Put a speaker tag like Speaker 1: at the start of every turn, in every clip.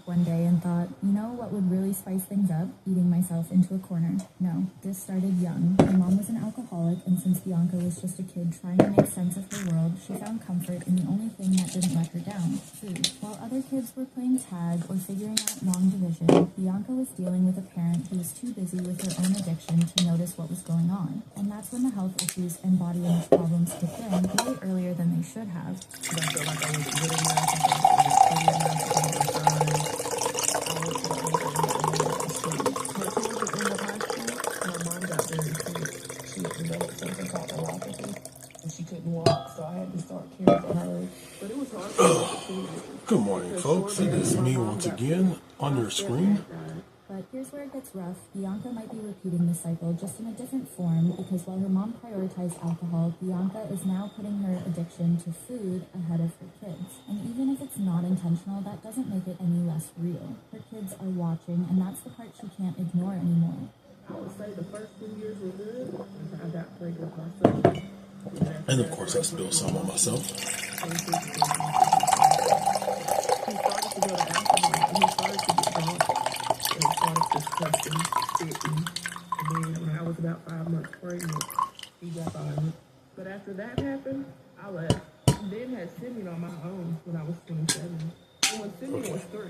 Speaker 1: work one day and thought, you know what would really spice things up? Eating myself into a corner. No, this started young. My mom was an alcoholic, and since Bianca was just a kid trying to make sense of her world, she found comfort in the only thing that didn't let her down, food. While other kids were playing tag or figuring out long division, Bianca was dealing with a parent who was too busy with her own addiction to notice what was going on. And that's when the health issues and body image problems kicked in way earlier than they should have.
Speaker 2: I felt like I was good enough. I felt like I was pretty enough to be my son. I was the only thing that was sweet. But towards the end of high school, my mom got very sick. She had developed something called neuropathy, and she couldn't walk, so I had to start caring for her. But it was hard for me as a teenager.
Speaker 3: Good morning, folks. It is me once again on your screen.
Speaker 1: But here's where it gets rough. Bianca might be repeating the cycle just in a different form, because while her mom prioritized alcohol, Bianca is now putting her addiction to food ahead of her kids. And even if it's not intentional, that doesn't make it any less real. Her kids are watching, and that's the part she can't ignore anymore.
Speaker 2: I would say the first 2 years were good. I got pregnant myself.
Speaker 3: And of course, I spilled some on myself.
Speaker 2: He started to go to alcohol, and he started to get drunk. And he started discussing, spitting. And then when I was about 5 months pregnant, he got violent. But after that happened, I left. Then had Simeon on my own when I was 27. And when Simeon was 3,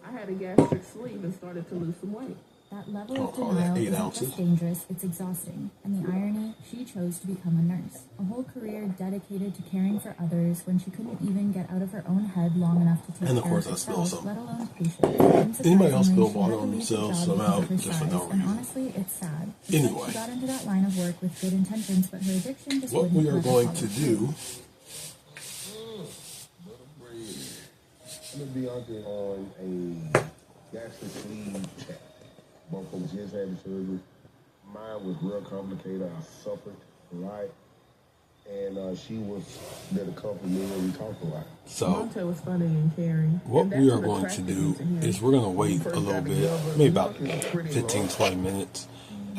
Speaker 2: I had a gastric sleeve and started to lose some weight.
Speaker 1: That level of denial isn't just dangerous, it's exhausting. And the irony, she chose to become a nurse. A whole career dedicated to caring for others when she couldn't even get out of her own head long enough to take care of herself, let alone patients.
Speaker 3: Anybody else spill water on themselves? So I'm out just for no reason.
Speaker 1: And honestly, it's sad.
Speaker 3: Anyway,
Speaker 1: she got into that line of work with good intentions, but her addiction just
Speaker 3: what we are going to do...
Speaker 4: I'm going to be out there on a gastric sleeve check. Both of them just had the surgery. Mine was real complicated. I suffered a lot. And she was there to comfort me when we talked a lot.
Speaker 3: So,
Speaker 2: Monte was funny and caring.
Speaker 3: what we are going to do is we're going to wait a little bit, maybe about 15, 20 minutes.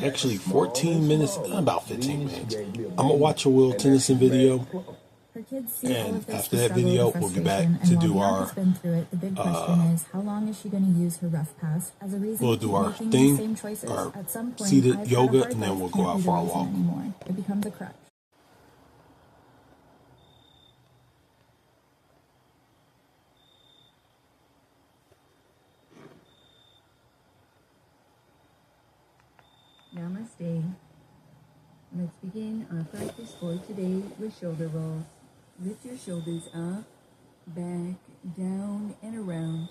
Speaker 3: Actually, 14 minutes, about 15 minutes. I'm going to watch a Will Tennyson video. And after that video, we'll be back to do our,
Speaker 1: how long is she going to use her rough pass as a reason
Speaker 3: we'll do our thing, our seated yoga, and then we'll go out for our walk.
Speaker 1: It becomes a crutch.
Speaker 5: Namaste. Let's begin our practice for today with shoulder rolls. Lift your shoulders up, back, down, and around,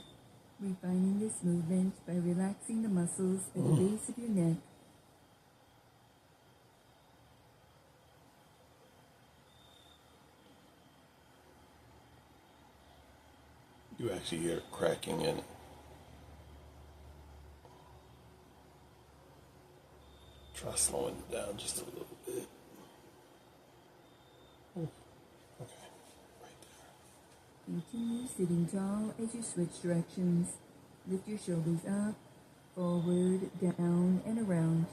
Speaker 5: refining this movement by relaxing the muscles at the base of your neck.
Speaker 3: You actually hear it cracking in it. Try slowing it down just a little bit. Okay, right there.
Speaker 5: Continue sitting tall as you switch directions. Lift your shoulders up, forward, down, and around.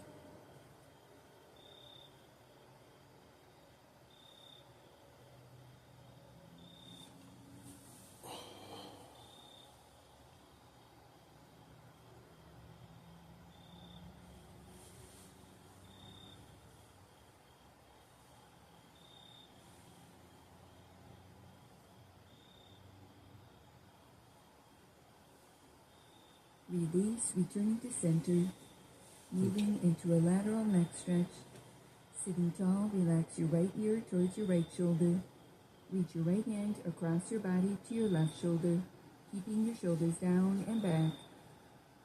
Speaker 5: Release, returning to center, moving into a lateral neck stretch. Sitting tall, relax your right ear towards your right shoulder. Reach your right hand across your body to your left shoulder, keeping your shoulders down and back.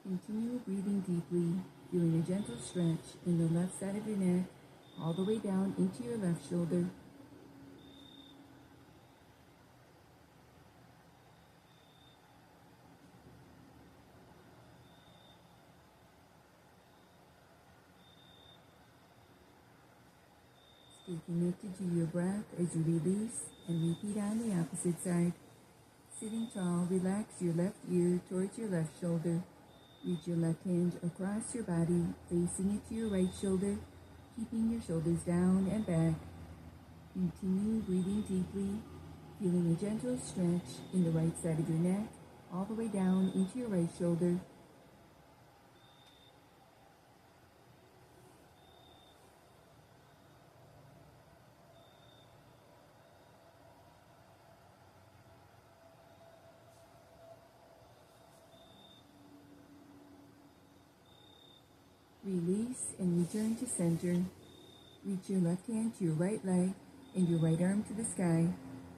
Speaker 5: Continue breathing deeply, feeling a gentle stretch in the left side of your neck, all the way down into your left shoulder. Stay connected to your breath as you release and repeat on the opposite side. Sitting tall, relax your left ear towards your left shoulder. Reach your left hand across your body, facing it to your right shoulder, keeping your shoulders down and back. Continue breathing deeply, feeling a gentle stretch in the right side of your neck, all the way down into your right shoulder. Release and return to center. Reach your left hand to your right leg and your right arm to the sky.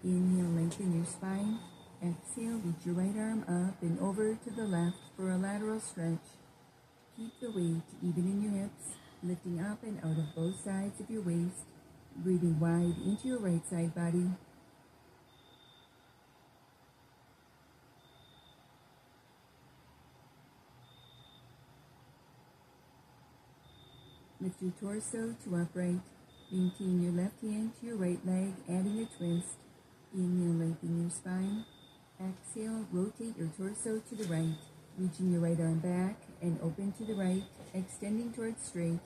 Speaker 5: Inhale, lengthen your spine. Exhale, reach your right arm up and over to the left for a lateral stretch. Keep the weight even in your hips, lifting up and out of both sides of your waist. Breathing wide into your right side body. Lift your torso to upright. Maintain your left hand to your right leg, adding a twist. Inhale, lengthen your spine. Exhale, rotate your torso to the right, reaching your right arm back and open to the right, extending towards straight.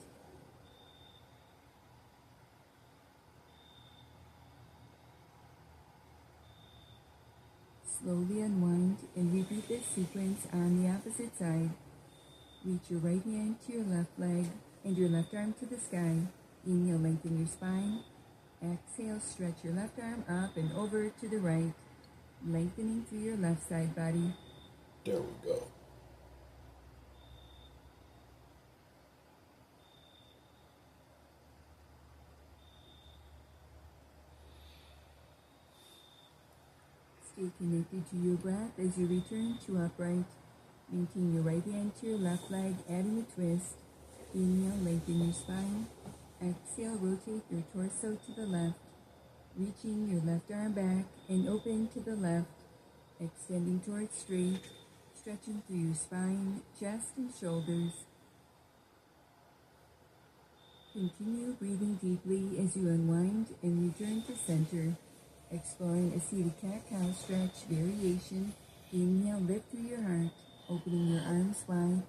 Speaker 5: Slowly unwind and repeat this sequence on the opposite side. Reach your right hand to your left leg and your left arm to the sky. Inhale, lengthen your spine. Exhale, stretch your left arm up and over to the right, lengthening through your left side body.
Speaker 3: There we go.
Speaker 5: Stay connected to your breath as you return to upright. Maintain your right hand to your left leg, adding a twist. Inhale, lengthen your spine. Exhale, rotate your torso to the left, reaching your left arm back and open to the left, extending towards straight, stretching through your spine, chest, and shoulders. Continue breathing deeply as you unwind and return to center, exploring a seated cat-cow stretch variation. Inhale, lift through your heart, opening your arms wide.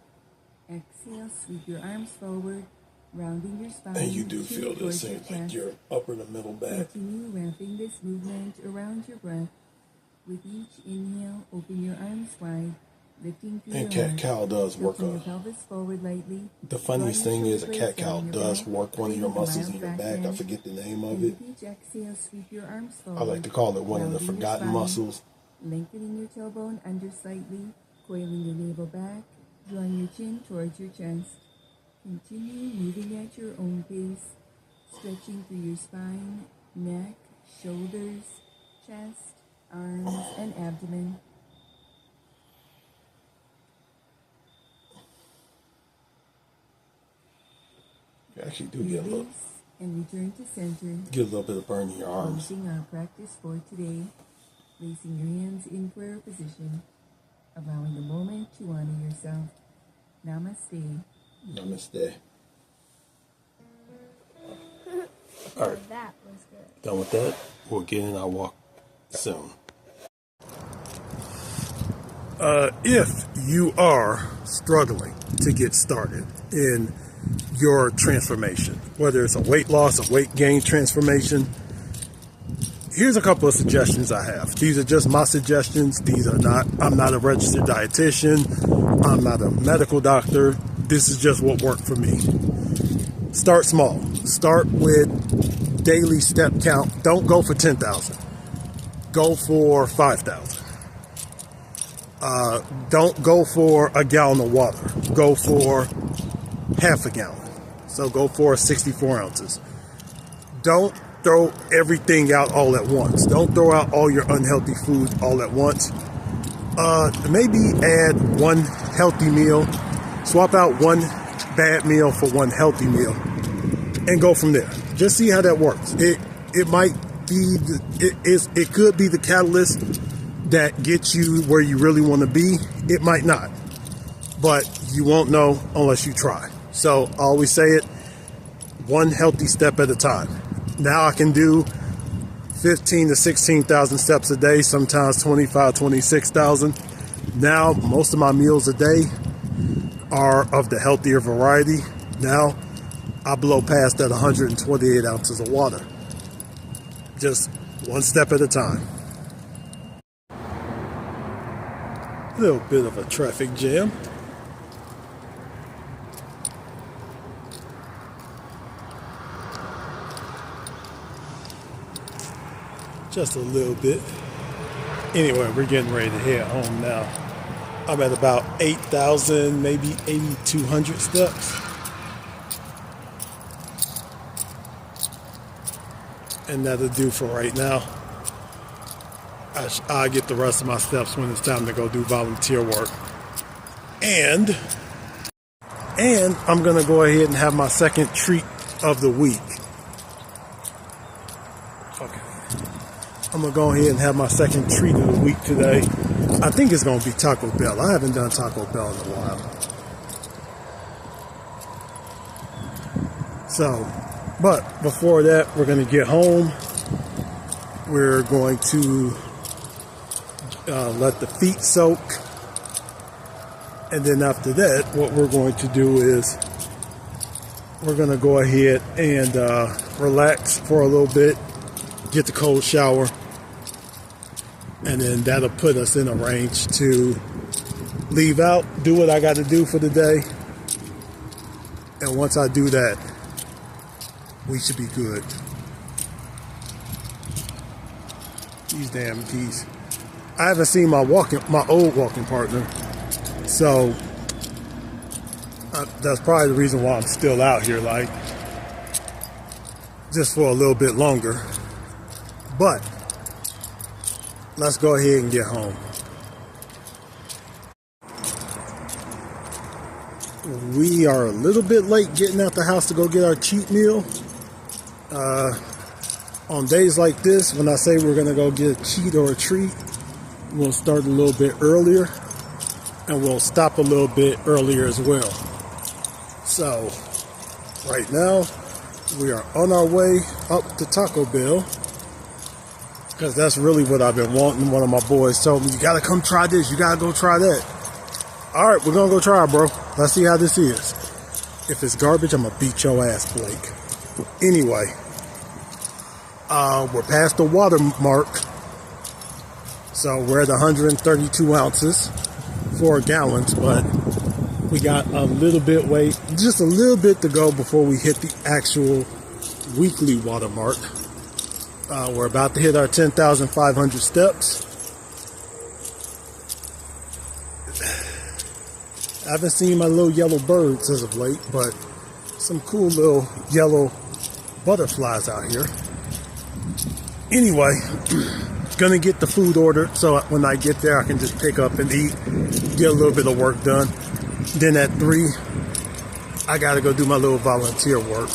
Speaker 5: Exhale, sweep your arms forward, rounding your spine.
Speaker 3: And you do feel this thing like your upper to middle back.
Speaker 5: Continue wrapping this movement around your breath. With each inhale, open your arms wide, lifting through
Speaker 3: And
Speaker 5: your
Speaker 3: cat-cow does work
Speaker 5: your
Speaker 3: on.
Speaker 5: pelvis forward lightly.
Speaker 3: The funniest thing is a cat-cow does work one of your muscles in your back. I forget the name of it.
Speaker 5: With each exhale, sweep your arms forward.
Speaker 3: I like to call it one of the
Speaker 5: rounding your
Speaker 3: forgotten
Speaker 5: spine,
Speaker 3: muscles.
Speaker 5: Lengthening your tailbone under slightly, coiling your navel back, drawing your chin towards your chest. Continue moving at your own pace, stretching through your spine, neck, shoulders, chest, arms, and abdomen.
Speaker 3: You actually do get a little,
Speaker 5: Release and return to center.
Speaker 3: get a little bit of burn in your arms.
Speaker 5: Closing our practice for today, placing your hands in prayer position, allowing a moment to honor yourself. Namaste.
Speaker 3: Namaste. All right.
Speaker 1: That was good.
Speaker 3: Done with that. We'll get in our walk soon. If you are struggling to get started in your transformation, whether it's a weight loss, a weight gain transformation, here's a couple of suggestions I have. These are just my suggestions. I'm not a registered dietitian. I'm not a medical doctor. This is just what worked for me. Start small. Start with daily step count. Don't go for 10,000. Go for 5,000. Don't go for a gallon of water. Go for half a gallon. So go for 64 ounces. Don't throw everything out all at once. Don't throw out all your unhealthy foods all at once. Maybe add one healthy meal. Swap out one bad meal for one healthy meal and go from there. Just see how that works. It might be, it could be the catalyst that gets you where you really want to be. It might not, but you won't know unless you try. So I always say it, one healthy step at a time. Now I can do 15 to 16,000 steps a day, sometimes 25, 26,000. Now most of my meals a day are of the healthier variety. Now I blow past that 128 ounces of water. Just one step at a time. A little bit of a traffic jam. Just a little bit. Anyway, we're getting ready to head home now. I'm at about 8,000, maybe 8,200 steps. And that'll do for right now. I'll get the rest of my steps when it's time to go do volunteer work. And I'm gonna go ahead and have my second treat of the week. Okay. I'm gonna go ahead and have my second treat of the week today. I think it's gonna be Taco Bell. I haven't done Taco Bell in a while. So, but before that, we're gonna get home. We're going to let the feet soak. And then after that, what we're going to do is we're going to go ahead and relax for a little bit, get the cold shower, and then that'll put us in a range to leave out, do what I got to do for the day. And once I do that, we should be good. These damn geese. I haven't seen my old walking partner, so that's probably the reason why I'm still out here, like just for a little bit longer. But let's go ahead and get home. We are a little bit late getting out the house to go get our cheat meal. On days like this, when I say we're gonna go get a cheat or a treat, we'll start a little bit earlier and we'll stop a little bit earlier as well. So right now we are on our way up to Taco Bell because that's really what I've been wanting. One of my boys told me, you gotta come try this, you gotta go try that. All right, we're gonna go try it, bro. Let's see how this is. If it's garbage, I'm gonna beat your ass, Blake. Anyway, we're past the water mark. So we're at 132 ounces, 4 gallons, but we got a little bit just a little bit to go before we hit the actual weekly water mark. We're about to hit our 10,500 steps. I haven't seen my little yellow birds as of late, but some cool little yellow butterflies out here. Anyway, gonna get the food ordered so when I get there I can just pick up and eat, get a little bit of work done. Then at 3, I gotta go do my little volunteer work.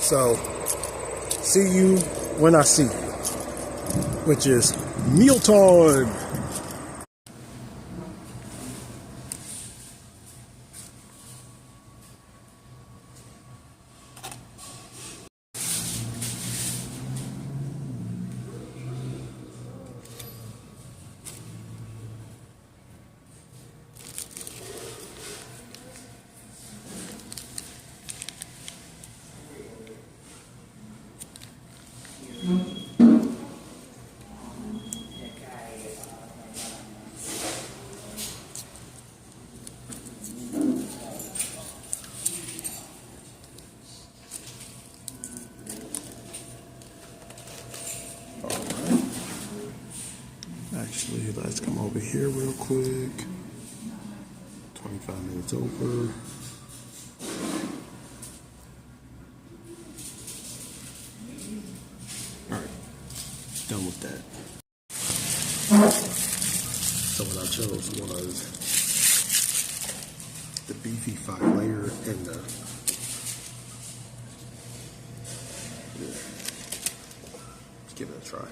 Speaker 3: So, see you when I see you, which is mealtime. Actually, let's come over here real quick. 25 minutes over. Alright, done with that. So what I chose was the beefy 5-layer and the let's give it a try.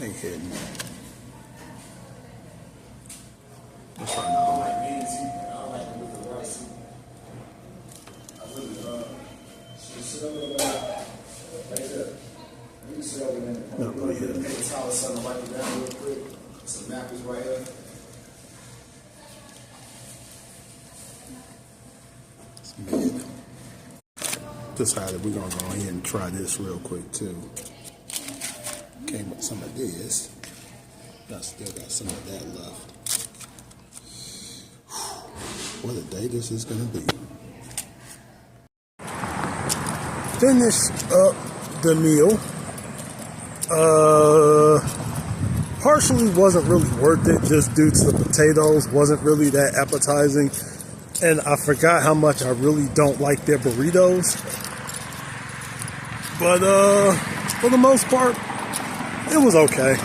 Speaker 3: Ain't hitting. Let's try another one. Not really hitting.
Speaker 6: Something wipe it down real quick. Some napkins right here.
Speaker 3: mid. Decided we're gonna go ahead and try this real quick too. Came with some of this. I still got some of that left. What a day this is gonna be. Finished up the meal. Partially wasn't really worth it just due to the potatoes. Wasn't really that appetizing. And I forgot how much I really don't like their burritos. But for the most part, it was okay.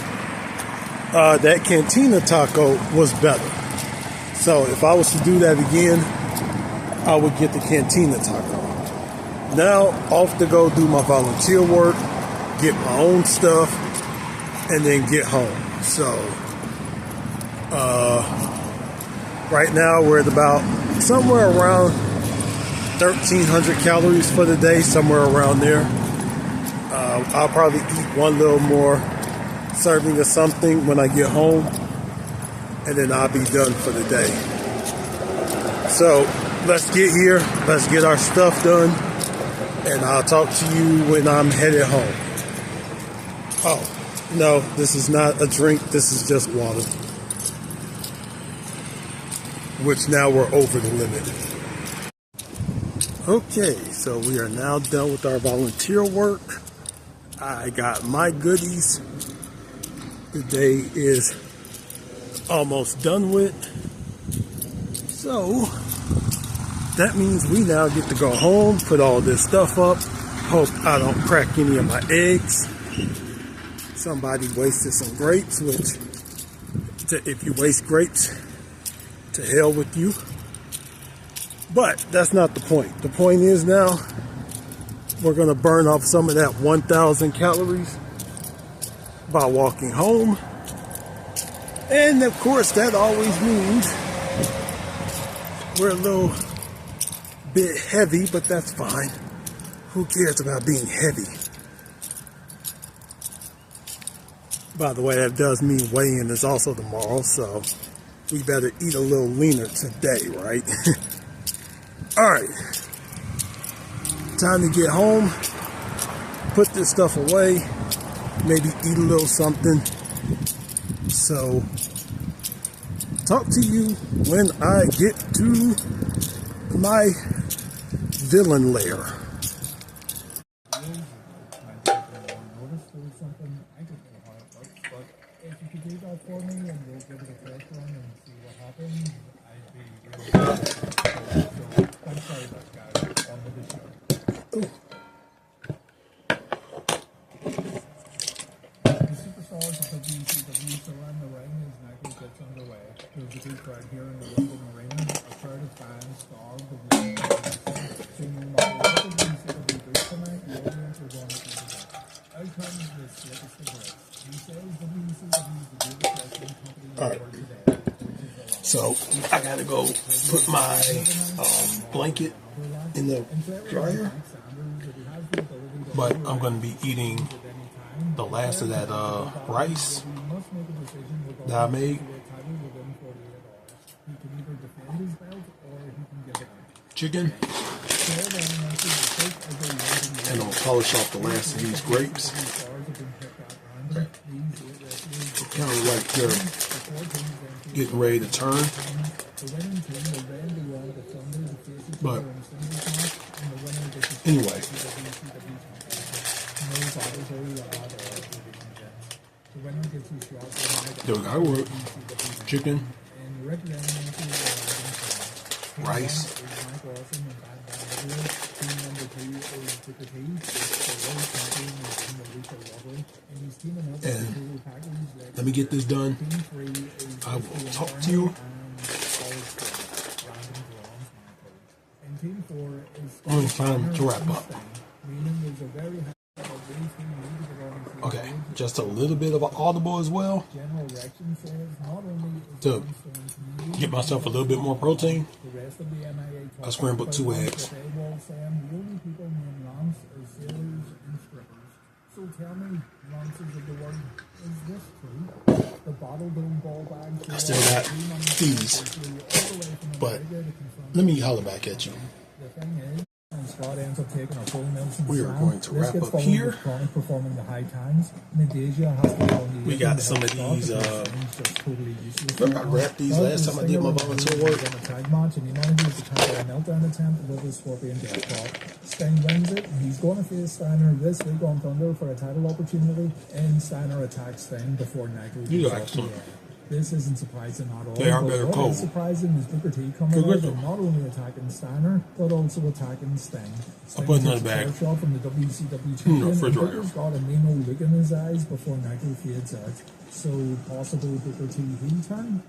Speaker 3: That cantina taco was better. So if I was to do that again, I would get the cantina taco. Now off to go do my volunteer work, get my own stuff, and then get home. So right now we're at about somewhere around 1,300 calories for the day, somewhere around there. I'll probably eat one little more serving of something when I get home, and then I'll be done for the day. So let's get here, let's get our stuff done, and I'll talk to you when I'm headed home. Oh, no, this is not a drink, this is just water. Which now we're over the limit. Okay, so we are now done with our volunteer work. I got my goodies. The day is almost done with. So that means we now get to go home, put all this stuff up. Hope I don't crack any of my eggs. Somebody wasted some grapes, which if you waste grapes, to hell with you. But that's not the point. The point is now we're going to burn off some of that 1,000 calories by walking home. And of course that always means we're a little bit heavy, but that's fine. Who cares about being heavy? By the way, that does mean weigh-in is also tomorrow, so we better eat a little leaner today, right? All right, time to get home, put this stuff away, maybe eat a little something. So, talk to you when I get to my villain lair. Alright, so I gotta go put my blanket in the dryer, but I'm gonna be eating the last of that rice that I made. Chicken. And I'm gonna polish off the last of these grapes. Kind of like they're getting ready to turn. But anyway. There we go. Chicken. Rice. And let me get this done. I will talk to you. Only time to wrap up. Okay, just a little bit of an audible as well to get myself a little bit more protein. I scrambled 2 eggs. So tell me, I still got these, but let me holler back at you.
Speaker 6: spot ends up taking a full Nelson
Speaker 3: We are
Speaker 6: slam.
Speaker 3: going to
Speaker 6: This
Speaker 3: wrap
Speaker 6: gets
Speaker 3: up
Speaker 6: followed
Speaker 3: here.
Speaker 6: with Chronic performing the high times. Nadeja has to go on the
Speaker 3: We
Speaker 6: apron
Speaker 3: got
Speaker 6: to
Speaker 3: some
Speaker 6: help
Speaker 3: of
Speaker 6: stop
Speaker 3: these,
Speaker 6: because Shane's just totally useless
Speaker 3: remember I
Speaker 6: right now.
Speaker 3: grabbed these
Speaker 6: But
Speaker 3: last
Speaker 6: the
Speaker 3: time I did my
Speaker 6: Stinger
Speaker 3: volunteer
Speaker 6: wins
Speaker 3: work?
Speaker 6: on a tag match, and he manages to counter a meltdown attempt with the Scorpion Death Drop. Sting wins it. He's going to face Steiner this week on Thunder for a title opportunity, and Steiner attacks Sting before Nitro
Speaker 3: You
Speaker 6: goes
Speaker 3: like
Speaker 6: off the
Speaker 3: some.
Speaker 6: air. This isn't surprising at all.
Speaker 3: They are
Speaker 6: but
Speaker 3: better
Speaker 6: what
Speaker 3: cold.
Speaker 6: is surprising is Booker T coming
Speaker 3: Good
Speaker 6: out
Speaker 3: rhythm.
Speaker 6: and not only attacking Steiner, but also attacking Sting. Sting
Speaker 3: put another
Speaker 6: takes a
Speaker 3: bag
Speaker 6: chair shot from the WCW
Speaker 3: in the
Speaker 6: champion, and
Speaker 3: refrigerator.
Speaker 6: Booker's got a mean old look in his eyes before Nitro fades out. So, possible Booker T heel turn?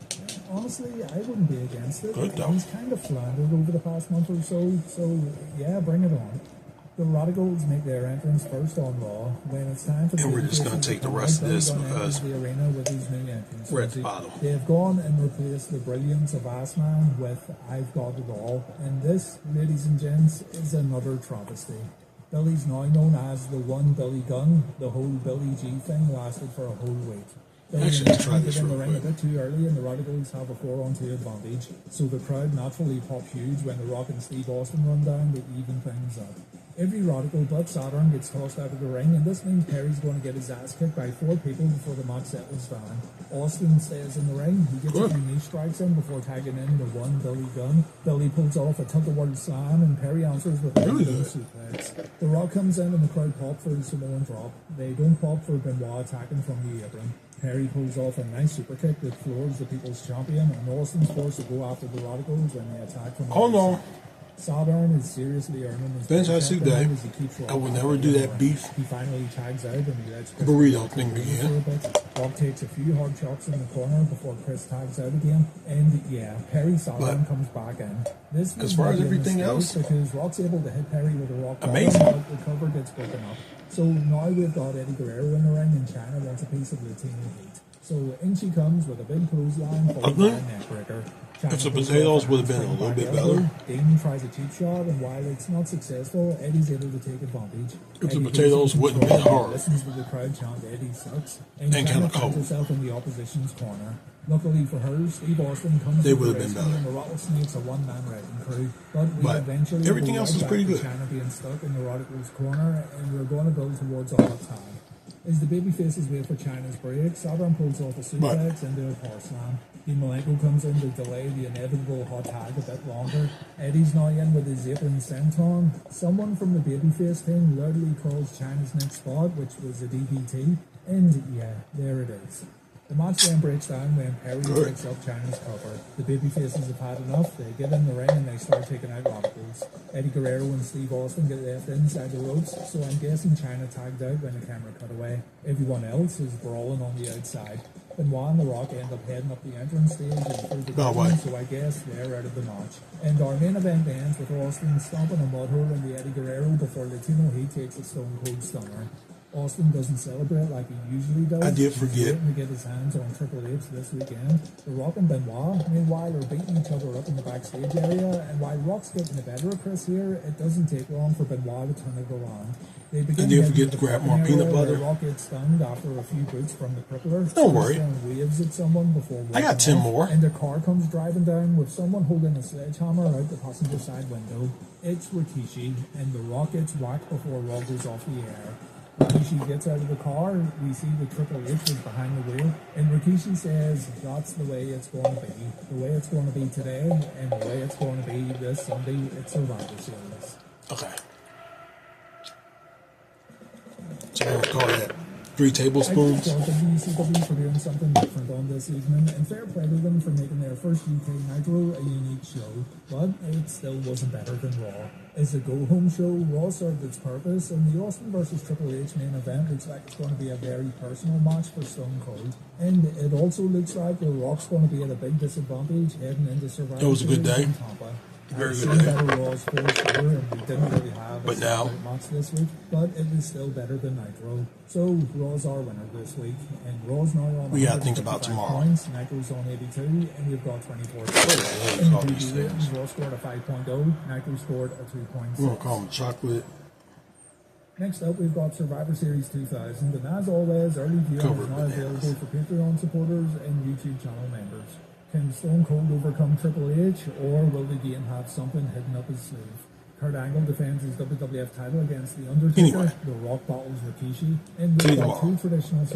Speaker 6: Honestly, I wouldn't be against it.
Speaker 3: Good, though.
Speaker 6: He's kind of floundered over the past month or so yeah, bring it on. The Radicals make their entrance first on Raw. When it's time for the
Speaker 3: And we're just gonna
Speaker 6: babyfaces
Speaker 3: take the
Speaker 6: come
Speaker 3: rest
Speaker 6: out,
Speaker 3: of this
Speaker 6: Billy Gunn
Speaker 3: because
Speaker 6: enters the arena with his new entrance.
Speaker 3: we're at the
Speaker 6: music.
Speaker 3: bottom.
Speaker 6: They've gone and replaced the brilliance of Assman with I've Got It All. And this, ladies and gents, is another travesty. Billy's now known as the one Billy Gunn. The whole Billy G thing lasted for a whole week. Billy
Speaker 3: Actually,
Speaker 6: and
Speaker 3: let's try
Speaker 6: Gunn
Speaker 3: this
Speaker 6: get in the
Speaker 3: real
Speaker 6: ring a
Speaker 3: quick.
Speaker 6: bit too early, and the Radicals have a 4-on-2 advantage. So the crowd naturally pop huge when The Rock and Steve Austin run down to even things up. Every Radical but Saturn gets tossed out of the ring, and this means Perry's going to get his ass kicked by 4 people before the match settles down. Austin stays in the ring. He gets a few knee strikes in before tagging in the one Billy Gunn. Billy pulls off a tug-of-war slam, and Perry answers with a
Speaker 3: Really
Speaker 6: Gunn
Speaker 3: good.
Speaker 6: suplex. The Rock comes in, and the crowd pop for the Samoan drop. They don't pop for Benoit attacking from the apron. Perry pulls off a nice super kick that floors the People's Champion, and Austin's forced to go after the Radicals when they attack from the
Speaker 3: Hold on.
Speaker 6: outside. Saturn is seriously earning his
Speaker 3: Vince, I see
Speaker 6: paycheck
Speaker 3: that.
Speaker 6: as he keeps
Speaker 3: I would
Speaker 6: Rock
Speaker 3: never
Speaker 6: out
Speaker 3: do
Speaker 6: of the
Speaker 3: that
Speaker 6: ring.
Speaker 3: beef
Speaker 6: He finally tags out and he lets Chris
Speaker 3: burrito
Speaker 6: Rock
Speaker 3: thing
Speaker 6: take
Speaker 3: again.
Speaker 6: over for a bit. Rock takes a few hard chops in the corner before Chris tags out again. And yeah, Perry Saturn
Speaker 3: But
Speaker 6: comes back in. This
Speaker 3: as
Speaker 6: was
Speaker 3: far as
Speaker 6: maybe a
Speaker 3: everything
Speaker 6: mistake
Speaker 3: else,
Speaker 6: because Rock's able to hit Perry with a rock bottom,
Speaker 3: amazing.
Speaker 6: but the cover gets broken up. So now we've got Eddie Guerrero in the ring, and China wants a piece of Latino heat. So in she comes with a big clothesline followed by a neckbreaker. China
Speaker 3: If the
Speaker 6: goes
Speaker 3: potatoes
Speaker 6: off
Speaker 3: would have
Speaker 6: a
Speaker 3: been a
Speaker 6: handspring
Speaker 3: little bit
Speaker 6: back elbow.
Speaker 3: better.
Speaker 6: Damon tries a cheap shot, and while it's not successful, Eddie's able to take advantage.
Speaker 3: If the
Speaker 6: Eddie
Speaker 3: potatoes
Speaker 6: goes in
Speaker 3: wouldn't have been
Speaker 6: control,
Speaker 3: hard.
Speaker 6: listens to the crowd chant Eddie sucks, and
Speaker 3: And
Speaker 6: China
Speaker 3: kinda
Speaker 6: finds
Speaker 3: cold.
Speaker 6: herself in the opposition's corner. Luckily for her, Steve Austin comes
Speaker 3: They
Speaker 6: to the
Speaker 3: would have been
Speaker 6: rescue,
Speaker 3: better.
Speaker 6: and the Rattlesnakes a one-man wrecking crew. But we
Speaker 3: But
Speaker 6: eventually
Speaker 3: everything
Speaker 6: go
Speaker 3: else
Speaker 6: right
Speaker 3: is
Speaker 6: back
Speaker 3: pretty
Speaker 6: to
Speaker 3: good.
Speaker 6: China being stuck in the Radicals' corner, and we're going to build towards a hot tag. As the babyfaces wait for China's break, Saturn pulls off a suplex into a power slam. Dean Malenko comes in to delay the inevitable hot tag a bit longer. Eddie's now in with his apron senton. Someone from the babyface team loudly calls China's next spot, which was a DDT, and yeah, there it is. The match then breaks down when Perry breaks up China's cover. The babyfaces have had enough. They get in the ring and they start taking out Radicals. Eddie Guerrero and Steve Austin get left inside the ropes, so I'm guessing China tagged out when the camera cut away. Everyone else is brawling on the outside. Benoit and The Rock end up heading up the entrance stage and through the
Speaker 3: No
Speaker 6: curtain,
Speaker 3: way.
Speaker 6: so I guess they're out of the match. And our main event ends with Austin stomping a mud hole in the Eddie Guerrero before Latino Heat takes a Stone Cold Stunner. Austin doesn't celebrate like he usually does.
Speaker 3: I did
Speaker 6: He's
Speaker 3: forget.
Speaker 6: waiting to get his hands on Triple H this weekend. The Rock and Benoit, meanwhile, are beating each other up in the backstage area, and while Rock's getting the better of Chris here, it doesn't take long for Benoit to turn it around. They begin
Speaker 3: I did
Speaker 6: heading
Speaker 3: forget
Speaker 6: the
Speaker 3: to grab
Speaker 6: fucking
Speaker 3: more peanut
Speaker 6: area where
Speaker 3: butter.
Speaker 6: Rock gets stunned after a few boots from the crippler.
Speaker 3: Don't worry.
Speaker 6: Austin waves at someone before
Speaker 3: I got
Speaker 6: walking
Speaker 3: 10
Speaker 6: off,
Speaker 3: more.
Speaker 6: And their car comes driving down with someone holding a sledgehammer out the passenger side window. It's Rikishi, and the Rock gets whacked before Rock goes off the air. Rikishi gets out of the car, we see the Triple H is behind the wheel, and Rikishi says that's the way it's going to be. The way it's going to be today, and the way it's going to be this Sunday, it's Survivor Series.
Speaker 3: Okay. So I'm going to call that 3
Speaker 6: I just
Speaker 3: tablespoons.
Speaker 6: thought the WCW for doing something different on this evening, and fair play to them for making their first UK Nitro a unique show, but it still wasn't better than Raw. As a go-home show, Raw served its purpose, and the Austin vs. Triple H main event looks like it's going to be a very personal match for Stone Cold. And it also looks like The Rock's going to be at a big disadvantage heading into Survivor
Speaker 3: It was a good
Speaker 6: Series
Speaker 3: day.
Speaker 6: in Tampa.
Speaker 3: Very
Speaker 6: I've
Speaker 3: good
Speaker 6: seen
Speaker 3: day.
Speaker 6: better Raws for sure, and we didn't really have
Speaker 3: But
Speaker 6: a
Speaker 3: now-
Speaker 6: great match this week, but it was still better than Nitro. So Raw's our winner this week, and Raw's now on
Speaker 3: We gotta think about
Speaker 6: 155
Speaker 3: tomorrow.
Speaker 6: points, Nitro's on 82, and we've got 24
Speaker 3: What the hell
Speaker 6: points.
Speaker 3: do
Speaker 6: In
Speaker 3: you call
Speaker 6: the
Speaker 3: these
Speaker 6: PG ratings,
Speaker 3: things?
Speaker 6: Raw scored a 5.0, Nitro scored a 2.6.
Speaker 3: We're going to call them chocolate.
Speaker 6: Next up, we've got Survivor Series 2000, and as always, early viewing
Speaker 3: Covered
Speaker 6: is now
Speaker 3: bananas.
Speaker 6: available for Patreon supporters and YouTube channel members. Can Stone Cold overcome Triple H, or will the game have something hidden up his sleeve? Kurt Angle defends his WWF title against The Undertaker.
Speaker 3: Anyway.
Speaker 6: The Rock battles Rikishi. And
Speaker 3: See you
Speaker 6: we've got
Speaker 3: tomorrow.
Speaker 6: two traditional survivors.